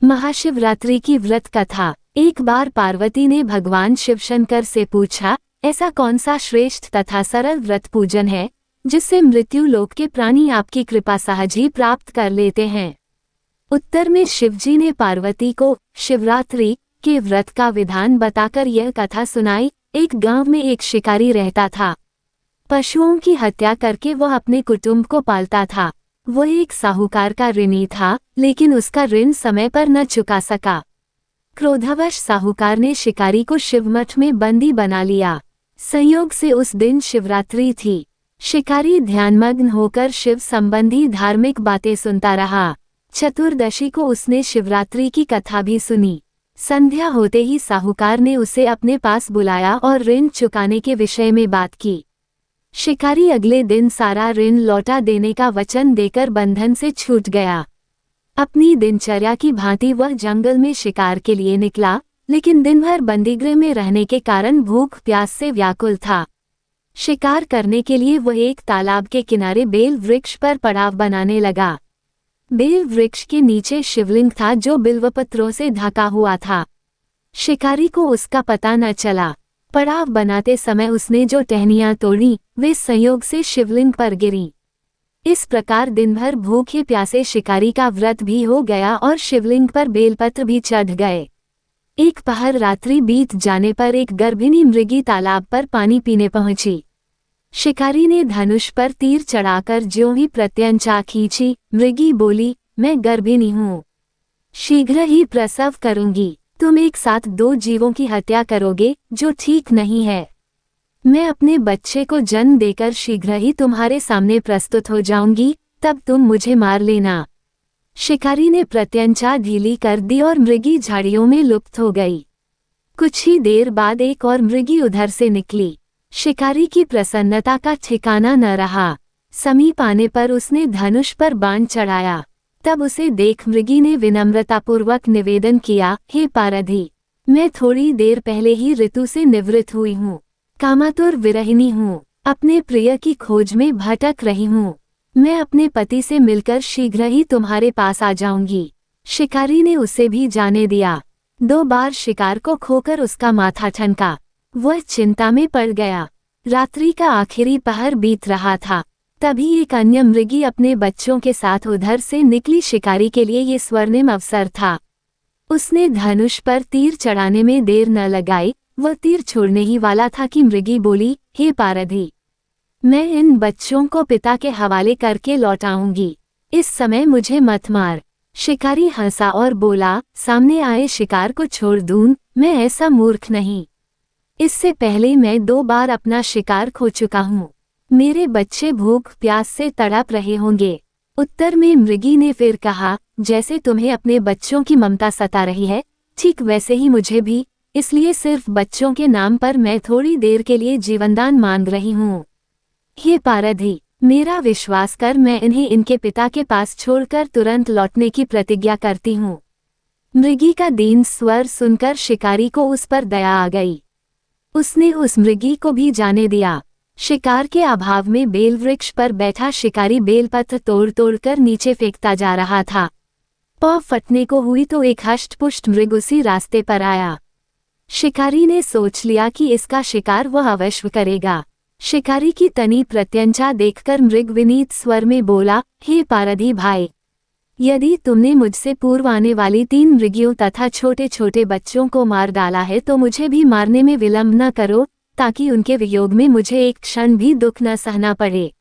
महाशिवरात्रि की व्रत कथा। एक बार पार्वती ने भगवान शिवशंकर से पूछा, ऐसा कौन सा श्रेष्ठ तथा सरल व्रत पूजन है जिससे मृत्यु लोक के प्राणी आपकी कृपा सहज ही प्राप्त कर लेते हैं। उत्तर में शिवजी ने पार्वती को शिवरात्रि के व्रत का विधान बताकर यह कथा सुनाई। एक गांव में एक शिकारी रहता था। पशुओं की हत्या करके वह अपने कुटुंब को पालता था। वह एक साहूकार का ऋणी था, लेकिन उसका ऋण समय पर न चुका सका। क्रोधवश साहूकार ने शिकारी को शिवमठ में बंदी बना लिया। संयोग से उस दिन शिवरात्रि थी। शिकारी ध्यानमग्न होकर शिव संबंधी धार्मिक बातें सुनता रहा। चतुर्दशी को उसने शिवरात्रि की कथा भी सुनी। संध्या होते ही साहूकार ने उसे अपने पास बुलाया और ऋण चुकाने के विषय में बात की। शिकारी अगले दिन सारा ऋण लौटा देने का वचन देकर बंधन से छूट गया। अपनी दिनचर्या की भांति वह जंगल में शिकार के लिए निकला, लेकिन दिन भर बंदीगृह में रहने के कारण भूख प्यास से व्याकुल था। शिकार करने के लिए वह एक तालाब के किनारे बेल वृक्ष पर पड़ाव बनाने लगा। बेल वृक्ष के नीचे शिवलिंग था जो बिल्वपत्रों से ढका हुआ था। शिकारी को उसका पता न चला। पड़ाव बनाते समय उसने जो टहनियां तोड़ी वे संयोग से शिवलिंग पर गिरी। इस प्रकार दिन भर भूखे प्यासे शिकारी का व्रत भी हो गया और शिवलिंग पर बेलपत्र भी चढ़ गए। एक पहर रात्रि बीत जाने पर एक गर्भिणी मृगी तालाब पर पानी पीने पहुंची। शिकारी ने धनुष पर तीर चढ़ाकर ज्यों ही प्रत्यंचा खींची, मृगी बोली, मैं गर्भिणी हूँ, शीघ्र ही प्रसव करूंगी। तुम एक साथ दो जीवों की हत्या करोगे, जो ठीक नहीं है। मैं अपने बच्चे को जन्म देकर शीघ्र ही तुम्हारे सामने प्रस्तुत हो जाऊंगी, तब तुम मुझे मार लेना। शिकारी ने प्रत्यंचा ढीली कर दी और मृगी झाड़ियों में लुप्त हो गई। कुछ ही देर बाद एक और मृगी उधर से निकली। शिकारी की प्रसन्नता का ठिकाना न रहा। समीप आने पर उसने धनुष पर बाण चढ़ाया। तब उसे देख मृगी ने विनम्रतापूर्वक निवेदन किया, हे पारधी, मैं थोड़ी देर पहले ही ऋतु से निवृत्त हुई हूँ। कामातुर विरहिणी हूँ, अपने प्रिय की खोज में भटक रही हूँ। मैं अपने पति से मिलकर शीघ्र ही तुम्हारे पास आ जाऊंगी। शिकारी ने उसे भी जाने दिया। 2 बार शिकार को खोकर उसका माथा ठनका। वह चिंता में पड़ गया। रात्रि का आखिरी पहर बीत रहा था। तभी एक अन्य मृगी अपने बच्चों के साथ उधर से निकली। शिकारी के लिए ये स्वर्णिम अवसर था। उसने धनुष पर तीर चढ़ाने में देर न लगाई। वह तीर छोड़ने ही वाला था कि मृगी बोली, हे पारधी, मैं इन बच्चों को पिता के हवाले करके लौटाऊंगी। इस समय मुझे मत मार। शिकारी हंसा और बोला, सामने आए शिकार को छोड़ दूं, मैं ऐसा मूर्ख नहीं। इससे पहले मैं 2 बार अपना शिकार खो चुका हूँ। मेरे बच्चे भूख प्यास से तड़प रहे होंगे। उत्तर में मृगी ने फिर कहा, जैसे तुम्हें अपने बच्चों की ममता सता रही है, ठीक वैसे ही मुझे भी, इसलिए सिर्फ बच्चों के नाम पर मैं थोड़ी देर के लिए जीवनदान मांग रही हूँ। हे पारधी, मेरा विश्वास कर, मैं इन्हें इनके पिता के पास छोड़कर तुरंत लौटने की प्रतिज्ञा करती हूँ। मृगी का दीन स्वर सुनकर शिकारी को उस पर दया आ गई। उसने उस मृगी को भी जाने दिया। शिकार के अभाव में बेल वृक्ष पर बैठा शिकारी बेलपत्र तोड़ तोड़कर नीचे फेंकता जा रहा था। पाँव फटने को हुई तो एक हष्टपुष्ट मृग उसी रास्ते पर आया। शिकारी ने सोच लिया कि इसका शिकार वह अवश्य करेगा। शिकारी की तनी प्रत्यंचा देखकर मृग विनीत स्वर में बोला, हे पारधी भाई, यदि तुमने मुझसे पूर्व आने वाली 3 मृगियों तथा छोटे छोटे बच्चों को मार डाला है तो मुझे भी मारने में विलंब न करो, ताकि उनके वियोग में मुझे एक क्षण भी दुख न सहना पड़े।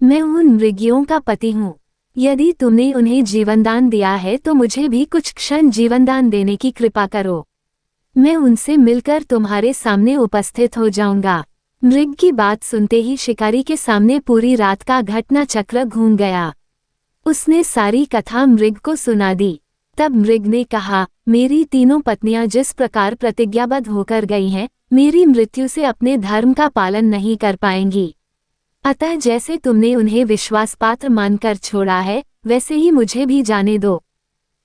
मैं उन मृगियों का पति हूँ। यदि तुमने उन्हें जीवनदान दिया है तो मुझे भी कुछ क्षण जीवनदान देने की कृपा करो। मैं उनसे मिलकर तुम्हारे सामने उपस्थित हो जाऊंगा। मृग की बात सुनते ही शिकारी के सामने पूरी रात का घटना चक्र घूम गया। उसने सारी कथा मृग को सुना दी। तब मृग ने कहा, मेरी 3 पत्नियां जिस प्रकार प्रतिज्ञाबद्ध होकर गई हैं, मेरी मृत्यु से अपने धर्म का पालन नहीं कर पाएंगी। अतः जैसे तुमने उन्हें विश्वासपात्र मानकर छोड़ा है, वैसे ही मुझे भी जाने दो।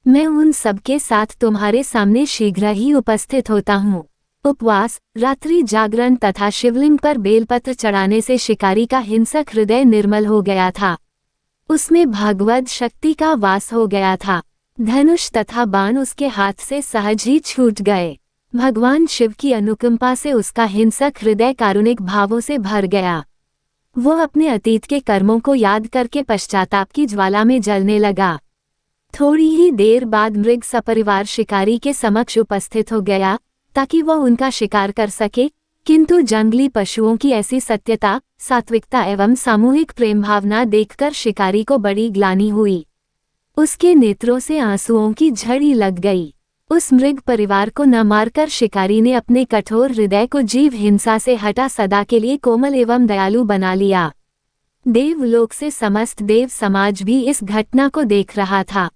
मैं उन सबके साथ तुम्हारे सामने शीघ्र ही उपस्थित होता हूँ। उपवास, रात्रि जागरण तथा शिवलिंग पर बेलपत्र चढ़ाने से शिकारी का हिंसक हृदय निर्मल हो गया था। उसमें भगवद शक्ति का वास हो गया था। धनुष तथा बाण उसके हाथ से सहज ही छूट गए। भगवान शिव की अनुकंपा से उसका हिंसक हृदय कारुणिक भावों से भर गया। वो अपने अतीत के कर्मों को याद करके पश्चाताप की ज्वाला में जलने लगा। थोड़ी ही देर बाद मृग सपरिवार शिकारी के समक्ष उपस्थित हो गया ताकि वह उनका शिकार कर सके, किंतु जंगली पशुओं की ऐसी सत्यता, सात्विकता एवं सामूहिक प्रेम भावना देखकर शिकारी को बड़ी ग्लानि हुई। उसके नेत्रों से आंसुओं की झड़ी लग गई। उस मृग परिवार को न मारकर शिकारी ने अपने कठोर हृदय को जीव हिंसा से हटा सदा के लिए कोमल एवं दयालु बना लिया। देवलोक से समस्त देव समाज भी इस घटना को देख रहा था।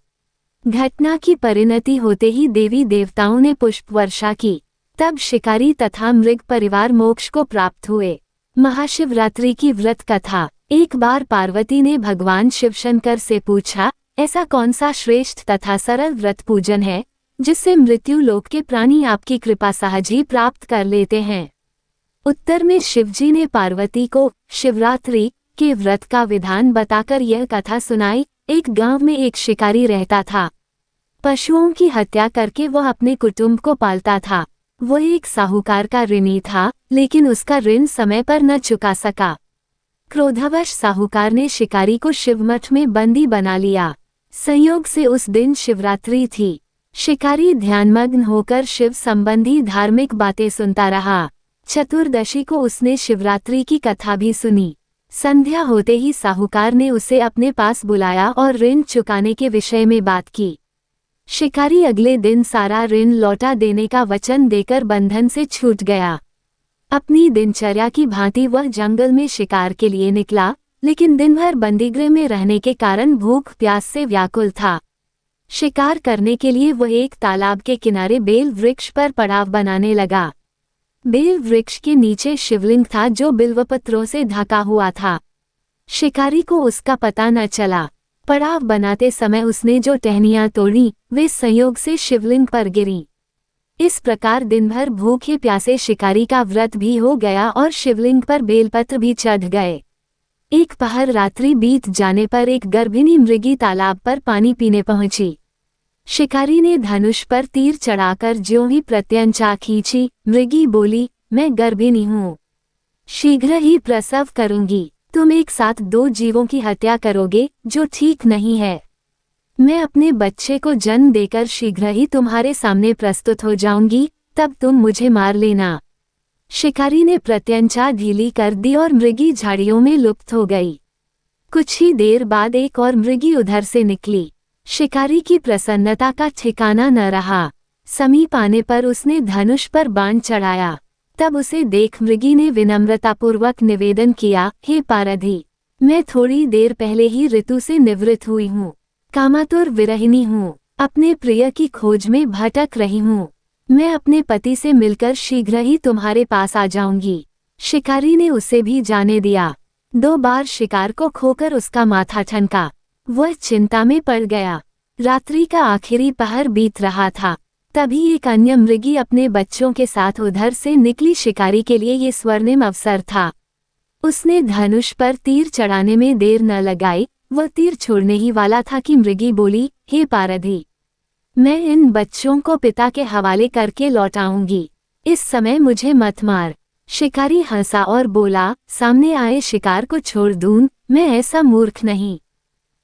घटना की परिणति होते ही देवी देवताओं ने पुष्प वर्षा की। तब शिकारी तथा मृग परिवार मोक्ष को प्राप्त हुए। महाशिवरात्रि की व्रत कथा। एक बार पार्वती ने भगवान शिवशंकर से पूछा, ऐसा कौन सा श्रेष्ठ तथा सरल व्रत पूजन है जिससे मृत्यु लोक के प्राणी आपकी कृपा सहज ही प्राप्त कर लेते हैं। उत्तर में शिवजी ने पार्वती को शिवरात्रि के व्रत का विधान बताकर यह कथा सुनाई। एक गांव में एक शिकारी रहता था। पशुओं की हत्या करके वह अपने कुटुंब को पालता था। वह एक साहूकार का ऋणी था, लेकिन उसका ऋण समय पर न चुका सका। क्रोधवश साहूकार ने शिकारी को शिवमठ में बंदी बना लिया। संयोग से उस दिन शिवरात्रि थी। शिकारी ध्यानमग्न होकर शिव संबंधी धार्मिक बातें सुनता रहा। चतुर्दशी को उसने शिवरात्रि की कथा भी सुनी। संध्या होते ही साहूकार ने उसे अपने पास बुलाया और ऋण चुकाने के विषय में बात की। शिकारी अगले दिन सारा ऋण लौटा देने का वचन देकर बंधन से छूट गया। अपनी दिनचर्या की भांति वह जंगल में शिकार के लिए निकला, लेकिन दिन भर बंदीगृह में रहने के कारण भूख प्यास से व्याकुल था। शिकार करने के लिए वह एक तालाब के किनारे बेल वृक्ष पर पड़ाव बनाने लगा। बेल वृक्ष के नीचे शिवलिंग था जो बिल्वपत्रों से ढका हुआ था। शिकारी को उसका पता न चला। पड़ाव बनाते समय उसने जो टहनियां तोड़ी वे संयोग से शिवलिंग पर गिरी। इस प्रकार दिन भर भूखे प्यासे शिकारी का व्रत भी हो गया और शिवलिंग पर बेलपत्र भी चढ़ गए। एक पहर रात्रि बीत जाने पर एक गर्भिणी मृगी तालाब पर पानी पीने पहुंची। शिकारी ने धनुष पर तीर चढ़ाकर ज्यों ही प्रत्यंचा खींची, मृगी बोली, मैं गर्भिणी हूँ, शीघ्र ही प्रसव करूंगी। तुम एक साथ दो जीवों की हत्या करोगे, जो ठीक नहीं है। मैं अपने बच्चे को जन्म देकर शीघ्र ही तुम्हारे सामने प्रस्तुत हो जाऊंगी, तब तुम मुझे मार लेना। शिकारी ने प्रत्यंचा ढीली कर दी और मृगी झाड़ियों में लुप्त हो गई। कुछ ही देर बाद एक और मृगी उधर से निकली। शिकारी की प्रसन्नता का ठिकाना न रहा। समीप आने पर उसने धनुष पर बाण चढ़ाया। तब उसे देख मृगी ने विनम्रतापूर्वक निवेदन किया, हे पारधी, मैं थोड़ी देर पहले ही ऋतु से निवृत्त हुई हूँ। कामातुर विरहिणी हूँ। अपने प्रिय की खोज में भटक रही हूँ। मैं अपने पति से मिलकर शीघ्र ही तुम्हारे पास आ जाऊंगी। शिकारी ने उसे भी जाने दिया। 2 बार शिकार को खोकर उसका माथा ठनका। वह चिंता में पड़ गया। रात्रि का आखिरी पहर बीत रहा था। तभी एक अन्य मृगी अपने बच्चों के साथ उधर से निकली। शिकारी के लिए ये स्वर्णिम अवसर था। उसने धनुष पर तीर चढ़ाने में देर न लगाई। वह तीर छोड़ने ही वाला था कि मृगी बोली, हे पारधी, मैं इन बच्चों को पिता के हवाले करके लौटाऊंगी। इस समय मुझे मत मार। शिकारी हंसा और बोला, सामने आए शिकार को छोड़ दूं, मैं ऐसा मूर्ख नहीं।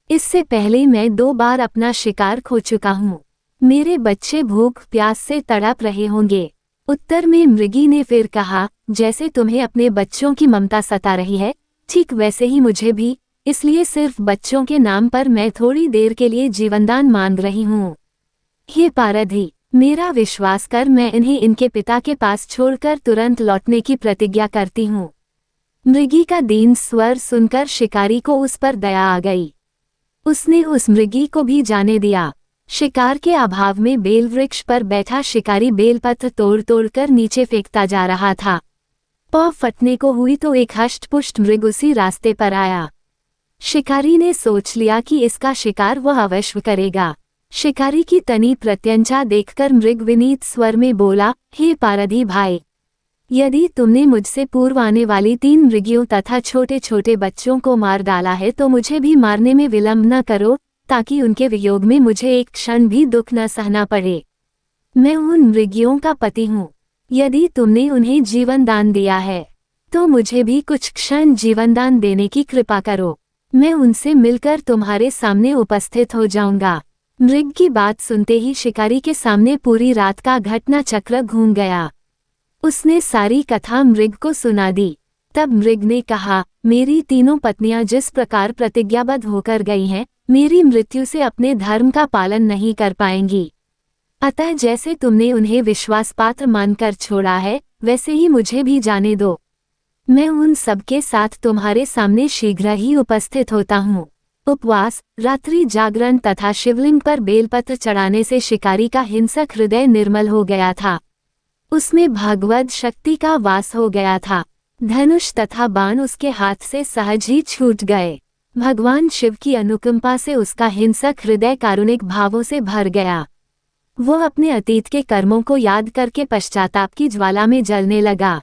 इससे पहले मैं 2 बार अपना शिकार खो चुका हूँ। मेरे बच्चे भूख प्यास से तड़प रहे होंगे। उत्तर में मृगी ने फिर कहा, जैसे तुम्हें अपने बच्चों की ममता सता रही है, ठीक वैसे ही मुझे भी, इसलिए सिर्फ बच्चों के नाम पर मैं थोड़ी देर के लिए जीवनदान मांग रही हूँ। हे पारधी, मेरा विश्वास कर, मैं इन्हें इनके पिता के पास छोड़कर तुरंत लौटने की प्रतिज्ञा करती हूँ। मृगी का दीन स्वर सुनकर शिकारी को उस पर दया आ गई। उसने उस मृगी को भी जाने दिया। शिकार के अभाव में बेल वृक्ष पर बैठा शिकारी बेलपत्र तोड़ तोड़कर नीचे फेंकता जा रहा था। पाँव फटने को हुई तो एक हष्टपुष्ट मृग उसी रास्ते पर आया। शिकारी ने सोच लिया कि इसका शिकार वह अवश्य करेगा। शिकारी की तनी प्रत्यंचा देखकर मृग विनीत स्वर में बोला, हे पारधी भाई, यदि तुमने मुझसे पूर्व आने वाली 3 मृगियों तथा छोटे छोटे बच्चों को मार डाला है तो मुझे भी मारने में विलंब न करो, ताकि उनके वियोग में मुझे एक क्षण भी दुख न सहना पड़े। मैं उन मृगियों का पति हूँ। यदि तुमने उन्हें जीवन दान दिया है तो मुझे भी कुछ क्षण जीवन दान देने की कृपा करो। मैं उनसे मिलकर तुम्हारे सामने उपस्थित हो जाऊंगा। मृग की बात सुनते ही शिकारी के सामने पूरी रात का घटना चक्र घूम गया। उसने सारी कथा मृग को सुना दी। तब मृग ने कहा, मेरी तीनों पत्नियां जिस प्रकार प्रतिज्ञाबद्ध होकर गई हैं, मेरी मृत्यु से अपने धर्म का पालन नहीं कर पाएंगी। अतः जैसे तुमने उन्हें विश्वासपात्र मानकर छोड़ा है, वैसे ही मुझे भी जाने दो। मैं उन सबके साथ तुम्हारे सामने शीघ्र ही उपस्थित होता हूँ। उपवास, रात्रि जागरण तथा शिवलिंग पर बेलपत्र चढ़ाने से शिकारी का हिंसक हृदय निर्मल हो गया था। उसमें भगवद शक्ति का वास हो गया था। धनुष तथा बाण उसके हाथ से सहज ही छूट गए। भगवान शिव की अनुकंपा से उसका हिंसक हृदय कारुणिक भावों से भर गया। वो अपने अतीत के कर्मों को याद करके पश्चाताप की ज्वाला में जलने लगा।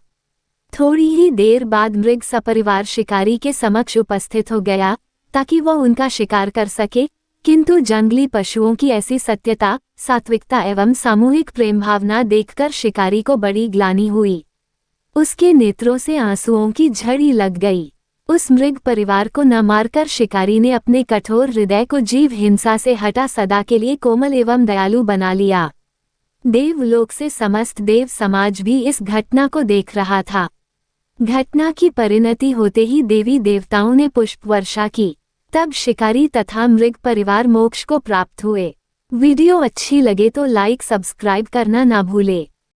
थोड़ी ही देर बाद मृग सपरिवार शिकारी के समक्ष उपस्थित हो गया ताकि वह उनका शिकार कर सके, किंतु जंगली पशुओं की ऐसी सत्यता, सात्विकता एवं सामूहिक प्रेम भावना देखकर शिकारी को बड़ी ग्लानि हुई। उसके नेत्रों से आंसुओं की झड़ी लग गई। उस मृग परिवार को न मारकर शिकारी ने अपने कठोर हृदय को जीव हिंसा से हटा सदा के लिए कोमल एवं दयालु बना लिया। देवलोक से समस्त देव समाज भी इस घटना को देख रहा था। घटना की परिणति होते ही देवी देवताओं ने पुष्प वर्षा की। तब शिकारी तथा मृग परिवार मोक्ष को प्राप्त हुए। वीडियो अच्छी लगे तो लाइक सब्सक्राइब करना ना भूले।